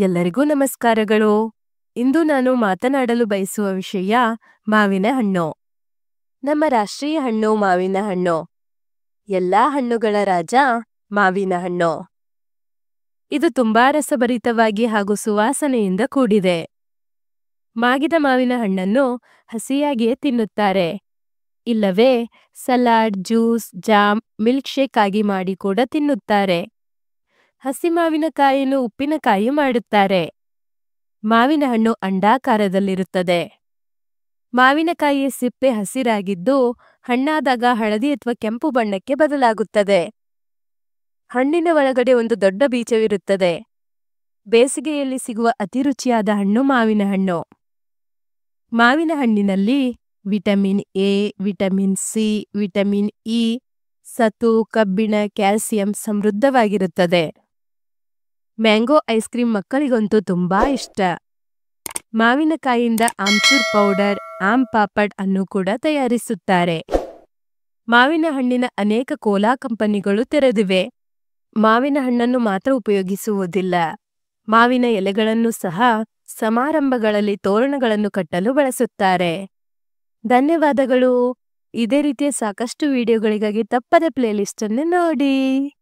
ಎಲ್ಲರಿಗೂ ನಮಸ್ಕಾರಗಳು. ಇಂದು ನಾನು ಮಾತನಾಡಲು ಬಯಸುವ ವಿಷಯ ಮಾವಿನ ಹಣ್ಣು. ನಮ್ಮ ರಾಷ್ಟ್ರೀಯ ಹಣ್ಣು ಮಾವಿನ ಹಣ್ಣು. ಎಲ್ಲಾ ಹಣ್ಣುಗಳ ರಾಜ ಮಾವಿನ ಹಣ್ಣು. ಇದು ತುಂಬಾ ರಸಭರಿತವಾಗಿ ಹಾಗೂ ಸುವಾಸನೆಯಿಂದ ಕೂಡಿದೆ. ಮಾಗಿದ ಮಾವಿನ ಹಣ್ಣನ್ನು ಹಸಿಯಾಗಿಯೇ ತಿನ್ನುತ್ತಾರೆ. ಇಲ್ಲವೇ salad, juice, jam, milk shake ಆಗಿ ಮಾಡಿ ಕೂಡ ತಿನ್ನುತ್ತಾರೆ. ಹಸಿ ಮಾವಿನಕಾಯಿಯನ್ನು ಉಪ್ಪಿನಕಾಯಿ ಮಾಡುತ್ತಾರೆ. ಮಾವಿನ ಹಣ್ಣು ಅಂಡಾಕಾರದಲ್ಲಿರುತ್ತದೆ. ಮಾವಿನಕಾಯಿಯ ಸಿಪ್ಪೆ ಹಸಿರಾಗಿದ್ದು ಹಣ್ಣಾದಾಗ ಹಳದಿ ಅಥವಾ ಕೆಂಪು ಬಣ್ಣಕ್ಕೆ ಬದಲಾಗುತ್ತದೆ. ಹಣ್ಣಿನ ಒಳಗಡೆ ಒಂದು ದೊಡ್ಡ ಬೀಜವಿರುತ್ತದೆ. ಬೇಸಿಗೆಯಲ್ಲಿ ಸಿಗುವ ಅತಿ ರುಚಿಯಾದ ಹಣ್ಣು ಮಾವಿನ ಹಣ್ಣು. ಮಾವಿನ ಹಣ್ಣಿನಲ್ಲಿ vitamin A, vitamin C, vitamin E, ಸತು, ಕಬ್ಬಿಣ, ಕ್ಯಾಲ್ಸಿಯಂ ಸಮೃದ್ಧವಾಗಿರುತ್ತದೆ. ಮ್ಯಾಂಗೋ ಐಸ್ ಕ್ರೀಮ್ ಮಕ್ಕಳಿಗಂತೂ ತುಂಬಾ ಇಷ್ಟ. ಮಾವಿನಕಾಯಿಯಿಂದ ಆಮ್ಚೂರ್ ಪೌಡರ್, ಆಮ್ ಪಾಪಡ್ ಅನ್ನು ಕೂಡ ತಯಾರಿಸುತ್ತಾರೆ. ಮಾವಿನ ಹಣ್ಣಿನ ಅನೇಕ ಕೋಲಾ ಕಂಪನಿಗಳು ತೆರೆದಿವೆ. ಮಾವಿನ ಹಣ್ಣನ್ನು ಮಾತ್ರ ಉಪಯೋಗಿಸುವುದಿಲ್ಲ. ಮಾವಿನ ಎಲೆಗಳನ್ನು ಸಹ ಸಮಾರಂಭಗಳಲ್ಲಿ ತೋರಣಗಳನ್ನು ಕಟ್ಟಲು ಬಳಸುತ್ತಾರೆ. ಧನ್ಯವಾದಗಳು. ಇದೇ ರೀತಿಯ ಸಾಕಷ್ಟು ವಿಡಿಯೋಗಳಿಗಾಗಿ ತಪ್ಪದೆ ಪ್ಲೇಲಿಸ್ಟ್ ಅನ್ನು ನೋಡಿ.